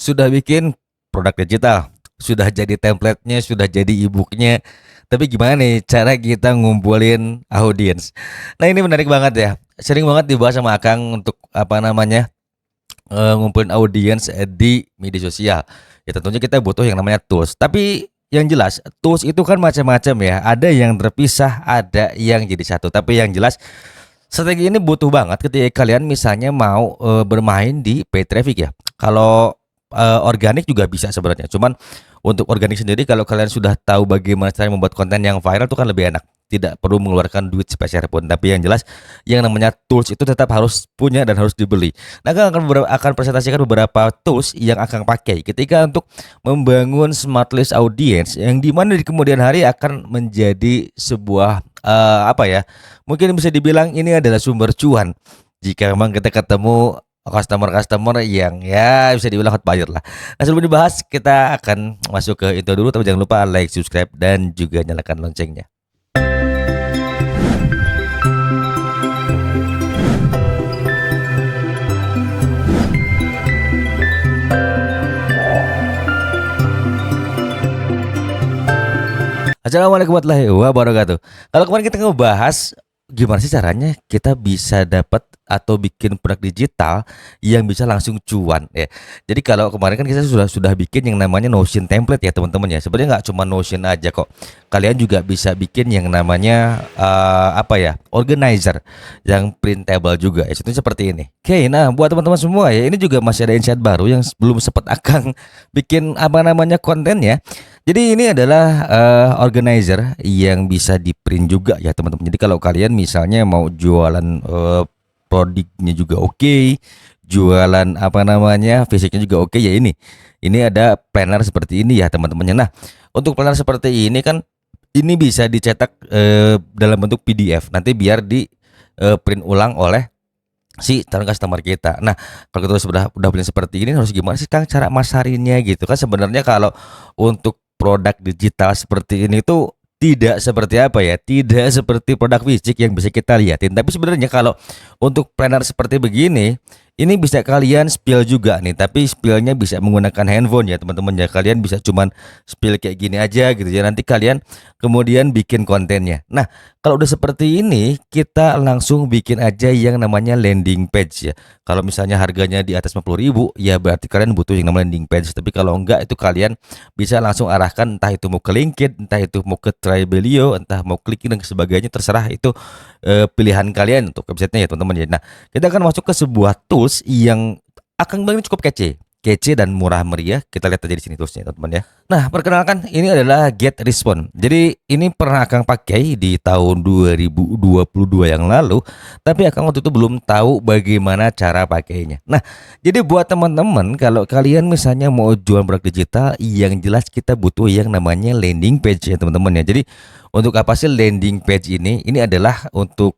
sudah bikin produk digital, sudah jadi template-nya, sudah jadi e-book-nya. Tapi gimana nih cara kita ngumpulin audiens? Nah, ini menarik banget ya. Sering banget dibahas sama Akang untuk apa namanya? Ngumpulin audiens di media sosial. Ya tentunya kita butuh yang namanya tools. Tapi yang jelas tools itu kan macam-macam ya. Ada yang terpisah, ada yang jadi satu. Tapi yang jelas strategi ini butuh banget ketika kalian misalnya mau bermain di paid traffic ya. Kalau organik juga bisa sebenarnya. Cuman untuk organik sendiri kalau kalian sudah tahu bagaimana cara membuat konten yang viral itu kan lebih enak. Tidak perlu mengeluarkan duit sepeser pun. Tapi yang jelas yang namanya tools itu tetap harus punya dan harus dibeli. Nah, akan presentasikan beberapa tools yang akan pakai ketika untuk membangun smart list audience yang dimana di kemudian hari akan menjadi sebuah apa ya? Mungkin bisa dibilang ini adalah sumber cuan jika memang kita ketemu customer-customer yang ya bisa dibilang hot buyer lah. Nah, sebelum dibahas kita akan masuk ke itu dulu, tapi jangan lupa like, subscribe dan juga nyalakan loncengnya. Assalamualaikum warahmatullahi wabarakatuh. Kalau kemarin kita ngebahas gimana sih caranya kita bisa dapat atau bikin produk digital yang bisa langsung cuan ya. Jadi kalau kemarin kan kita sudah bikin yang namanya Notion template ya teman-teman ya. Sebenarnya nggak cuma Notion aja kok. Kalian juga bisa bikin yang namanya apa ya, organizer yang printable juga. Ya, contohnya seperti ini. Oke, nah buat teman-teman semua ya, ini juga masih ada insight baru yang belum sempat akan bikin apa namanya konten ya. Jadi ini adalah organizer yang bisa di print juga ya teman-teman. Jadi kalau kalian misalnya mau jualan produknya juga oke, jualan apa namanya fisiknya juga oke ya ini. Ini ada planner seperti ini ya teman-temannya. Nah, untuk planner seperti ini kan ini bisa dicetak dalam bentuk PDF. Nanti biar di print ulang oleh si calon customer kita. Nah, kalau kita udah beli seperti ini harus gimana sih Kang cara masarinnya gitu kan? Sebenarnya kalau untuk produk digital seperti ini tuh tidak seperti apa ya, tidak seperti produk fisik yang bisa kita lihatin. Tapi sebenarnya kalau untuk planner seperti begini, ini bisa kalian spill juga nih. Tapi spillnya bisa menggunakan handphone ya teman-teman ya. Kalian bisa cuman spill kayak gini aja gitu ya. Nanti kalian kemudian bikin kontennya. Nah, kalau udah seperti ini, kita langsung bikin aja yang namanya landing page ya. Kalau misalnya harganya di atas 50.000, ya berarti kalian butuh yang namanya landing page. Tapi kalau enggak, itu kalian bisa langsung arahkan entah itu mau ke LinkedIn, entah itu mau ke Tribelio, entah mau klik dan sebagainya, terserah itu pilihan kalian untuk websitenya ya teman-teman ya. Nah, kita akan masuk ke sebuah tools yang akan bilang cukup kece dan murah meriah. Kita lihat aja di sini toolsnya teman-teman ya. Nah, perkenalkan ini adalah GetResponse. Jadi ini pernah Akang pakai di tahun 2022 yang lalu, tapi Akang waktu itu belum tahu bagaimana cara pakainya. Nah, jadi buat teman-teman kalau kalian misalnya mau jual produk digital, yang jelas kita butuh yang namanya landing page ya teman-teman ya. Jadi untuk apa sih landing page ini? Ini adalah untuk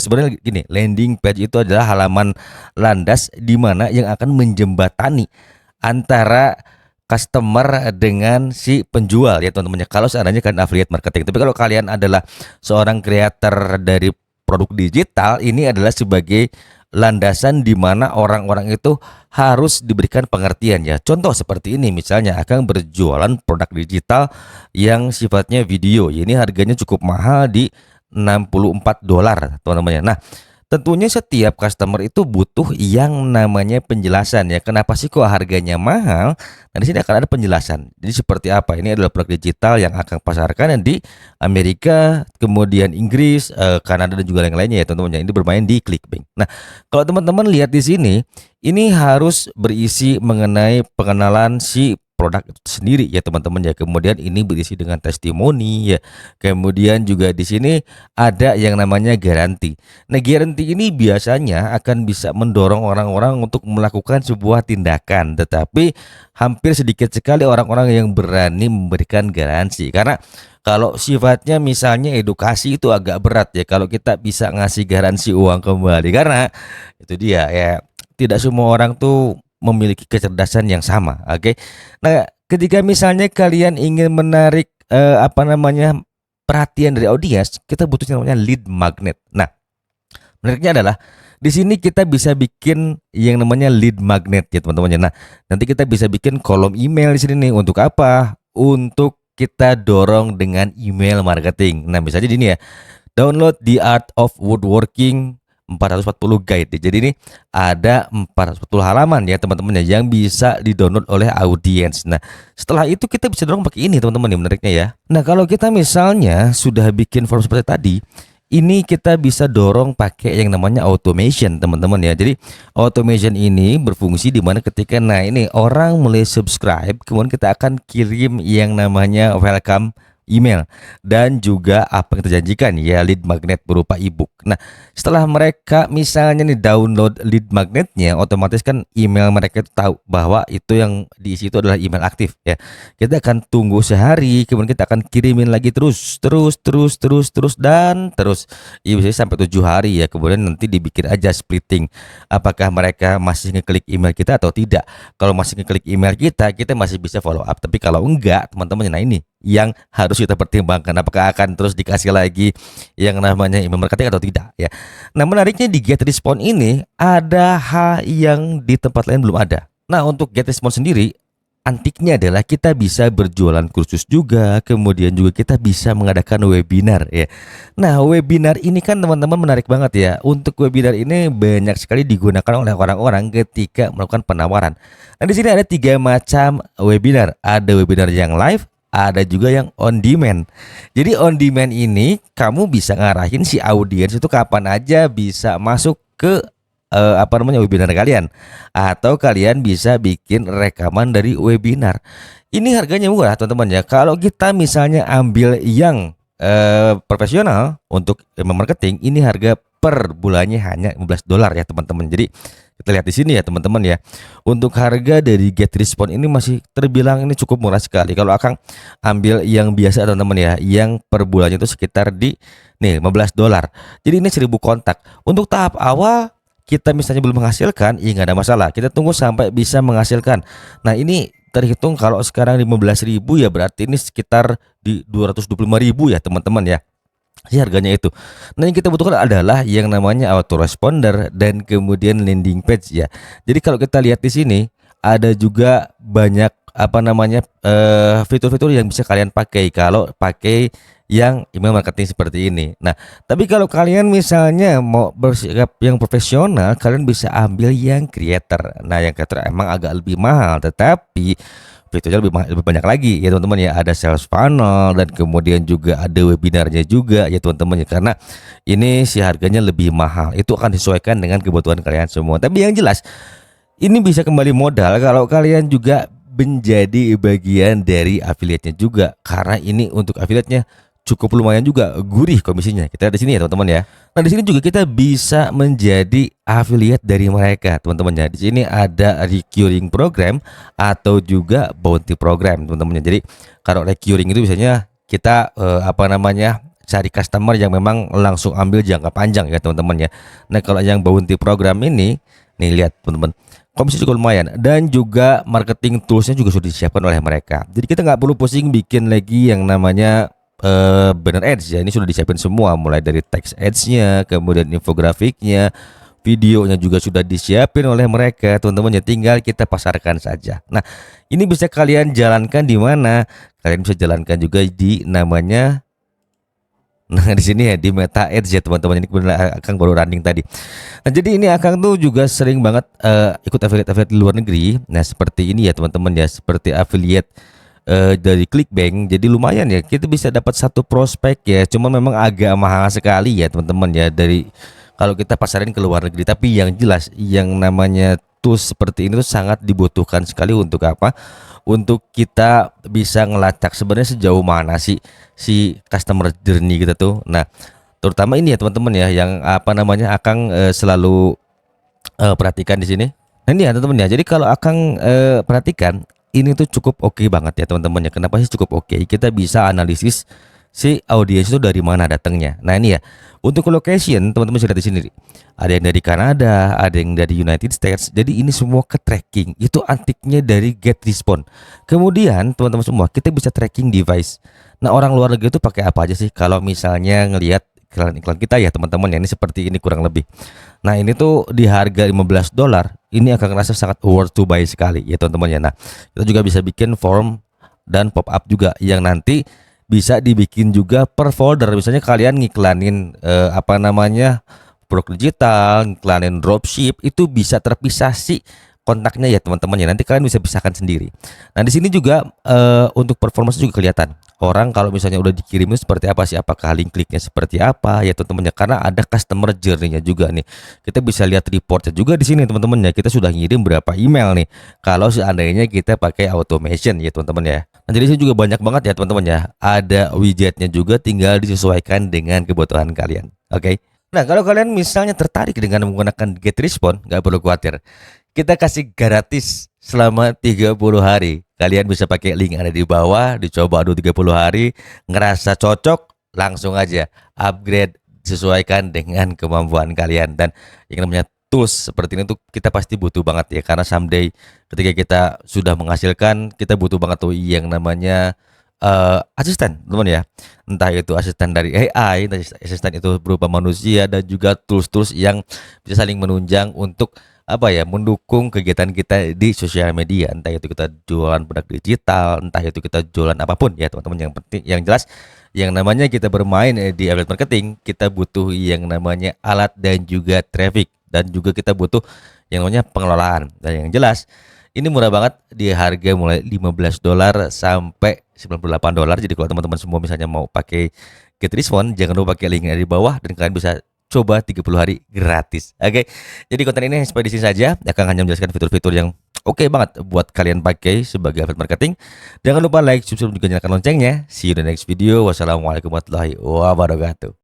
sebenarnya gini, landing page itu adalah halaman landas di mana yang akan menjembatani antara customer dengan si penjual ya teman-teman ya. Kalau seandainya kalian affiliate marketing, tapi kalau kalian adalah seorang creator dari produk digital, ini adalah sebagai landasan di mana orang-orang itu harus diberikan pengertian ya. Contoh seperti ini misalnya akan berjualan produk digital yang sifatnya video. Ini harganya cukup mahal di $64 teman-teman ya. Nah, tentunya setiap customer itu butuh yang namanya penjelasan ya. Kenapa sih kok harganya mahal? Nah, di sini akan ada penjelasan. Jadi seperti apa? Ini adalah produk digital yang akan pasarkan di Amerika, kemudian Inggris, Kanada dan juga lain-lainnya ya teman-teman. Ini bermain di Clickbank. Nah, kalau teman-teman lihat di sini, ini harus berisi mengenai pengenalan si produk itu sendiri ya teman-teman ya. Kemudian ini berisi dengan testimoni ya. Kemudian juga di sini ada yang namanya garansi. Nah, garansi ini biasanya akan bisa mendorong orang-orang untuk melakukan sebuah tindakan, tetapi hampir sedikit sekali orang-orang yang berani memberikan garansi. Karena kalau sifatnya misalnya edukasi itu agak berat ya kalau kita bisa ngasih garansi uang kembali, karena itu dia ya, tidak semua orang tuh memiliki kecerdasan yang sama. Oke. Nah, ketika misalnya kalian ingin menarik apa namanya perhatian dari audiens, kita butuh yang namanya lead magnet. Nah, menariknya adalah Di sini kita bisa bikin yang namanya lead magnet ya teman-teman ya. Nah, nanti kita bisa bikin kolom email di sini nih untuk apa? Untuk kita dorong dengan email marketing. Nah, misalnya gini ya. Download The Art of Woodworking 440 guide. Jadi ini ada 440 halaman ya teman-teman ya yang bisa di-download oleh audiens. Nah, setelah itu kita bisa dorong pakai ini teman-teman, yang menariknya ya. Nah, kalau kita misalnya sudah bikin form seperti tadi, ini kita bisa dorong pakai yang namanya automation teman-teman ya. Jadi automation ini berfungsi di mana ketika ini orang mulai subscribe, kemudian kita akan kirim yang namanya welcome email dan juga apa yang terjanjikan ya lead magnet berupa ebook. Nah, setelah mereka misalnya nih download lead magnetnya, otomatis kan email mereka itu tahu bahwa itu yang diisi itu adalah email aktif ya. Kita akan tunggu sehari, kemudian kita akan kirimin lagi terus dan terus. Ya bisa sampai 7 hari ya. Kemudian nanti dibikin aja splitting. Apakah mereka masih ngeklik email kita atau tidak? Kalau masih ngeklik email kita, kita masih bisa follow up. Tapi kalau enggak, teman-teman, nah ini yang harus kita pertimbangkan, apakah akan terus dikasih lagi yang namanya email marketing atau tidak ya. Nah, menariknya di GetResponse ini ada hal yang di tempat lain belum ada. Nah, untuk GetResponse sendiri antiknya adalah kita bisa berjualan kursus juga, kemudian juga kita bisa mengadakan webinar ya. Nah, webinar ini kan teman-teman menarik banget ya. Untuk webinar ini banyak sekali digunakan oleh orang-orang ketika melakukan penawaran. Nah, di sini ada 3 macam webinar. Ada webinar yang live, ada juga yang on demand. Jadi on demand ini kamu bisa ngarahin si audiens itu kapan aja bisa masuk ke webinar kalian, atau kalian bisa bikin rekaman dari webinar. Ini harganya murah teman-teman ya. Kalau kita misalnya ambil yang profesional untuk marketing, ini harga per bulannya hanya $15 ya teman-teman. Jadi kita lihat di sini ya teman-teman ya. Untuk harga dari GetResponse ini masih terbilang ini cukup murah sekali. Kalau Akang ambil yang biasa teman-teman ya, yang per bulannya itu sekitar di $15. Jadi ini 1000 kontak. Untuk tahap awal kita misalnya belum menghasilkan, ya nggak ada masalah. Kita tunggu sampai bisa menghasilkan. Nah, ini terhitung kalau sekarang 15.000 ya, berarti ini sekitar di 225.000 ya teman-teman ya. Harganya itu. Nah, yang kita butuhkan adalah yang namanya autoresponder dan kemudian landing page ya. Jadi kalau kita lihat di sini ada juga banyak fitur-fitur yang bisa kalian pakai kalau pakai yang email marketing seperti ini. Nah, tapi kalau kalian misalnya mau bersikap yang profesional, kalian bisa ambil yang creator. Nah, yang creator emang agak lebih mahal, tetapi fiturnya lebih banyak lagi ya teman-teman ya. Ada sales funnel dan kemudian juga ada webinarnya juga ya teman-teman ya. Karena ini si harganya lebih mahal, itu akan disesuaikan dengan kebutuhan kalian semua. Tapi yang jelas ini bisa kembali modal kalau kalian juga menjadi bagian dari affiliate-nya juga, karena ini untuk affiliate-nya cukup lumayan juga gurih komisinya. Kita lihat di sini ya teman-teman ya. Nah, di sini juga kita bisa menjadi affiliate dari mereka teman-teman ya. Di sini ada recurring program atau juga bounty program teman-teman. Jadi kalau recurring itu biasanya kita cari customer yang memang langsung ambil jangka panjang ya teman-teman ya. Nah, kalau yang bounty program ini nih, lihat teman-teman, komisi cukup lumayan, dan juga marketing toolsnya juga sudah disiapkan oleh mereka. Jadi kita nggak perlu pusing bikin lagi yang namanya banner ads ya. Ini sudah disiapin semua, mulai dari text ads-nya, kemudian infografiknya, videonya juga sudah disiapin oleh mereka teman-teman ya. Tinggal kita pasarkan saja. Nah, ini bisa kalian jalankan di mana? Kalian bisa jalankan juga di namanya, nah di sini ya, di Meta Ads ya teman-teman. Ini kebetulan Akang baru running tadi. Nah, jadi ini Akang tuh juga sering banget ikut affiliate di luar negeri. Nah, seperti ini ya teman-teman ya, seperti affiliate dari Clickbank. Jadi lumayan ya, kita bisa dapat satu prospek ya. Cuma memang agak mahal sekali ya teman-teman ya, dari kalau kita pasarin ke luar negeri. Tapi yang jelas yang namanya tools seperti ini tuh sangat dibutuhkan sekali. Untuk apa? Untuk kita bisa ngelacak sebenarnya sejauh mana sih si customer journey kita tuh. Nah, terutama ini ya teman-teman ya, yang Akang selalu perhatikan di sini. Nah, ini ya teman-teman ya. Jadi kalau Akang perhatikan, ini tuh cukup oke banget ya teman-teman ya. Kenapa sih cukup oke? Kita bisa analisis si audiens itu dari mana datangnya. Nah, ini ya. Untuk location teman-teman bisa lihat di sini. Ada yang dari Kanada, ada yang dari United States. Jadi ini semua ke tracking. Itu antiknya dari GetResponse. Kemudian teman-teman semua, kita bisa tracking device. Nah, orang luar negeri itu pakai apa aja sih? Kalau misalnya ngelihat iklan-iklan kita ya teman-teman ya. Ini seperti ini kurang lebih. Nah, ini tuh di harga $15, ini akan ngerasa sangat worth to buy sekali ya teman-teman ya. Nah, kita juga bisa bikin form dan pop up juga yang nanti bisa dibikin juga per folder. Misalnya kalian ngiklanin apa namanya, produk digital, ngiklanin dropship, itu bisa terpisah sih kontaknya ya teman-teman ya. Nanti kalian bisa pisahkan sendiri. Nah, di sini juga untuk performance juga kelihatan. Orang kalau misalnya udah dikirim itu seperti apa sih? Apakah link kliknya seperti apa ya teman-teman ya? Karena ada customer journey-nya juga nih. Kita bisa lihat reportnya juga di sini teman-teman ya. Kita sudah ngirim berapa email nih. Kalau seandainya kita pakai automation ya teman-teman ya. Nah, jadi sini juga banyak banget ya teman-teman ya. Ada widgetnya juga, tinggal disesuaikan dengan kebutuhan kalian. Oke. Nah, kalau kalian misalnya tertarik dengan menggunakan GetResponse, nggak perlu khawatir. Kita kasih gratis selama 30 hari. Kalian bisa pakai link yang ada di bawah, dicoba dulu 30 hari, ngerasa cocok, langsung aja upgrade sesuaikan dengan kemampuan kalian. Dan yang namanya tools seperti ini tuh kita pasti butuh banget ya, karena someday ketika kita sudah menghasilkan, kita butuh banget tuh yang namanya asisten teman ya. Entah itu asisten dari AI, entah asisten itu berupa manusia, dan juga tools-tools yang bisa saling menunjang untuk apa ya, mendukung kegiatan kita di sosial media. Entah itu kita jualan produk digital, entah itu kita jualan apapun ya teman-teman. Yang penting, yang jelas, yang namanya kita bermain di affiliate marketing, kita butuh yang namanya alat dan juga traffic, dan juga kita butuh yang namanya pengelolaan. Dan yang jelas ini murah banget, di harga mulai $15 sampai $98. Jadi kalau teman-teman semua misalnya mau pakai GetResponse, jangan lupa pakai link yang ada di bawah, dan kalian bisa coba 30 hari gratis. Oke. Jadi konten ini sampai di sini saja. Akan hanya menjelaskan fitur-fitur yang oke banget buat kalian pakai sebagai affiliate marketing. Jangan lupa like, subscribe, juga nyalakan loncengnya. See you in the next video. Wassalamualaikum warahmatullahi wabarakatuh.